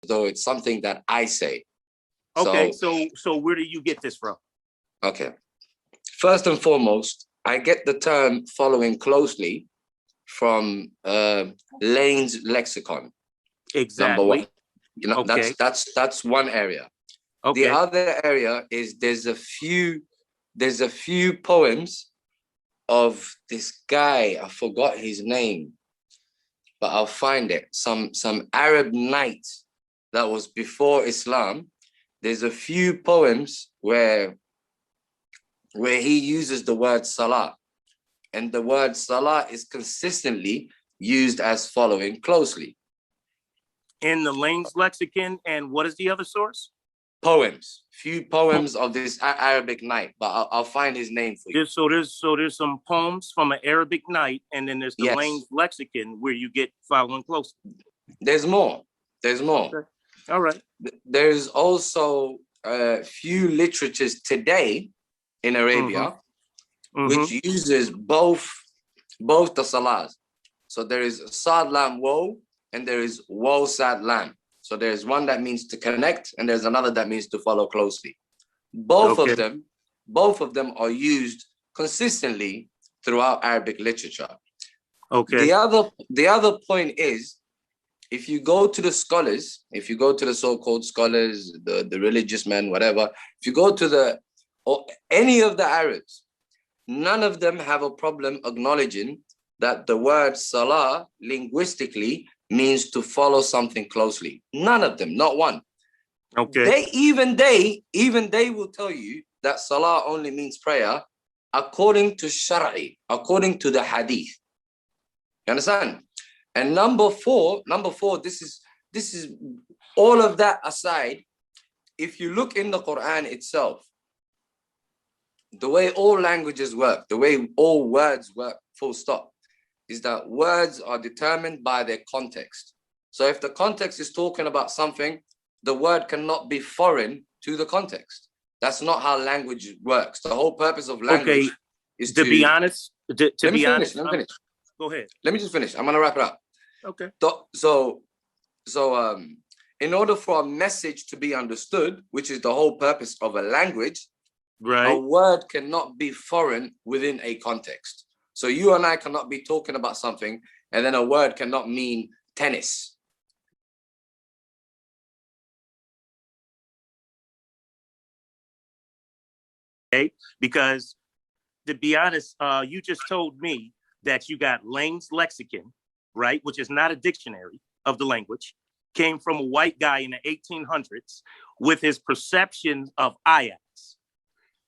though it's something that I say. Okay, so where do you get this from? Okay. First and foremost, I get the term following closely from Lane's lexicon. Exactly. Number one. You know, okay. that's one area. Okay. The other area is there's a few poems of this guy. I forgot his name, but I'll find it. Some Arab knight that was before Islam. There's a few poems where he uses the word salah, and the word salah is consistently used as following closely. In the Lane's lexicon, and what is the other source? Poems, few poems of this Arabic knight, but I'll find his name for you. So there's some poems from an Arabic knight, and then there's the Lane's lexicon where you get following closely. There's more. There's more. Okay. All right. There's also a few literatures today in Arabia which uses both the salahs. So there is sad lam woe and there is woe sad lam. So there's one that means to connect and there's another that means to follow closely. Both of them are used consistently throughout Arabic literature. Okay. The other point is, if you go to the scholars, if you go to the so-called scholars, the religious men, whatever, if you go to any of the Arabs, none of them have a problem acknowledging that the word salah linguistically means to follow something closely. None of them, not one. Okay. Even they will tell you that salah only means prayer according to Shar'i, according to the hadith. You understand? And number four, this is all of that aside. If you look in the Quran itself, the way all languages work, the way all words work, full stop, is that words are determined by their context. So if the context is talking about something, the word cannot be foreign to the context. That's not how language works. The whole purpose of language is to be honest. Let me finish. Go ahead. Let me just finish. I'm gonna wrap it up. Okay. So in order for a message to be understood, which is the whole purpose of a language, right, a word cannot be foreign within a context. So you and I cannot be talking about something and then a word cannot mean tennis. Okay, because to be honest, you just told me that you got Lane's lexicon, right, which is not a dictionary of the language, came from a white guy in the 1800s with his perception of ayats.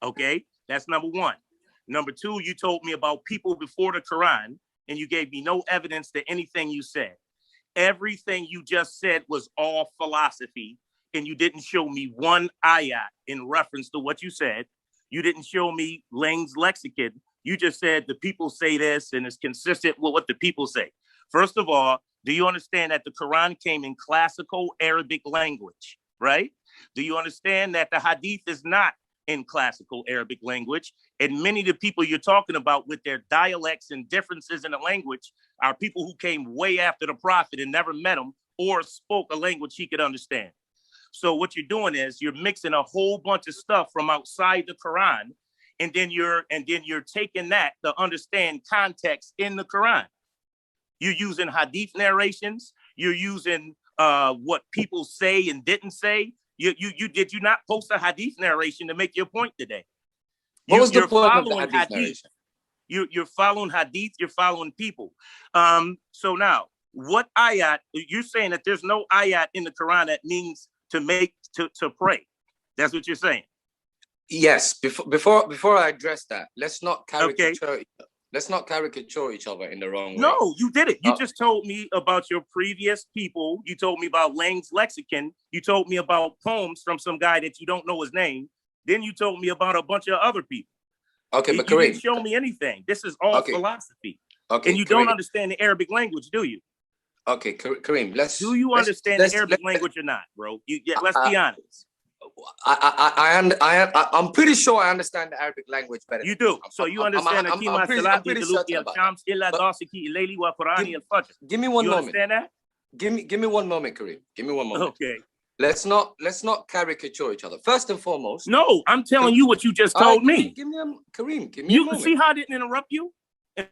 Okay, that's number one. Number two, you told me about people before the Quran, and you gave me no evidence to anything you said. Everything you just said was all philosophy, and you didn't show me one ayat in reference to what you said. You didn't show me Lane's lexicon. You just said the people say this, and it's consistent with what the people say. First of all, do you understand that the Quran came in classical Arabic language, right? Do you understand that the Hadith is not in classical Arabic language? And many of the people you're talking about with their dialects and differences in the language are people who came way after the Prophet and never met him or spoke a language he could understand. So what you're doing is you're mixing a whole bunch of stuff from outside the Quran, and then you're taking that to understand context in the Quran. You're using hadith narrations. You're using what people say and didn't say. Did you not post a hadith narration to make your point today? What was the point of the hadith narration? You're following hadith. You're following people. So now, what ayat? You're saying that there's no ayat in the Quran that means to pray. That's what you're saying. Yes. Before I address that, let's not caricature. Okay. Let's not caricature each other in the wrong way. No, you did it. You just told me about your previous people. You told me about Lane's lexicon. You told me about poems from some guy that you don't know his name. Then you told me about a bunch of other people. Okay, but you Kareem, didn't show me anything. This is all philosophy. Okay, and you don't understand the Arabic language, do you? Okay, Kareem, do you understand the Arabic language or not, bro? Let's be honest. I'm pretty sure I understand the Arabic language better. You do. So you understand I'm pretty certain about that. Give me one moment. You understand that? give me 1 moment, Kareem. Give me 1 moment. Okay. Let's not caricature each other. First and foremost. No, I'm telling you what you just told me. Give me Kareem, give me a moment. See how I didn't interrupt you?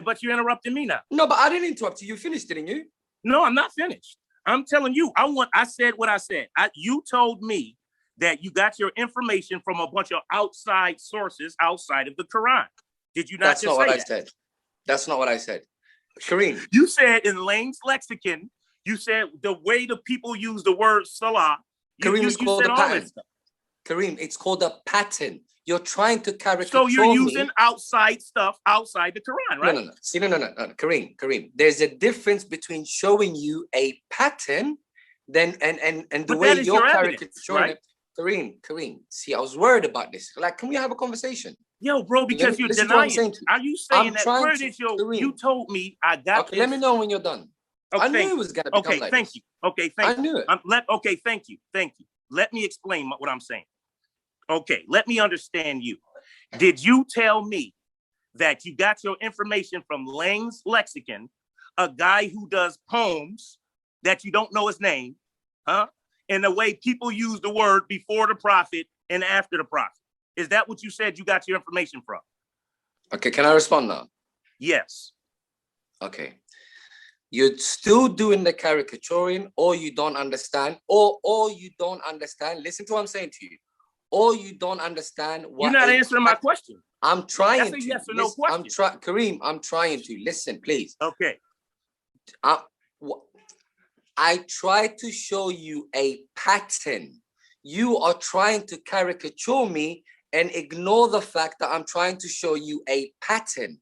But you interrupted me now. No, but I didn't interrupt you. You finished, didn't you? No, I'm not finished. I'm telling you, I said what I said. You told me that you got your information from a bunch of outside sources outside of the Quran. Did you not That's just not what say I that? said. That's not what I said. Kareem. You said in Lane's lexicon, you said the way the people use the word salah, Kareem, it's called said a all pattern. this stuff. Kareem, it's called a pattern. You're trying to caricature So you're using me. outside stuff outside the Quran, right? No. See, no. Kareem, there's a difference between showing you a pattern and the way you're caricaturing right? it. Kareem, see, I was worried about this. Like, can we have a conversation? Yo, bro, because you're denying. Are you saying that where did you told me I got okay, let me know when you're done. Okay, I knew it was gonna become like this. Okay, thank you. I knew it. Okay, thank you. Let me explain what I'm saying. Okay, let me understand you. Did you tell me that you got your information from Lane's lexicon, a guy who does poems that you don't know his name, huh? And the way people use the word before the prophet and after the prophet. Is that what you said you got your information from? Okay, can I respond now? Yes. Okay. You're still doing the caricaturing, or you don't understand, or you don't understand. Listen to what I'm saying to you. Or you don't understand what you're not answering my question. I'm trying That's to. a yes or no question. Kareem, I'm trying to. Listen, please. Okay. I try to show you a pattern. You are trying to caricature me and ignore the fact that I'm trying to show you a pattern.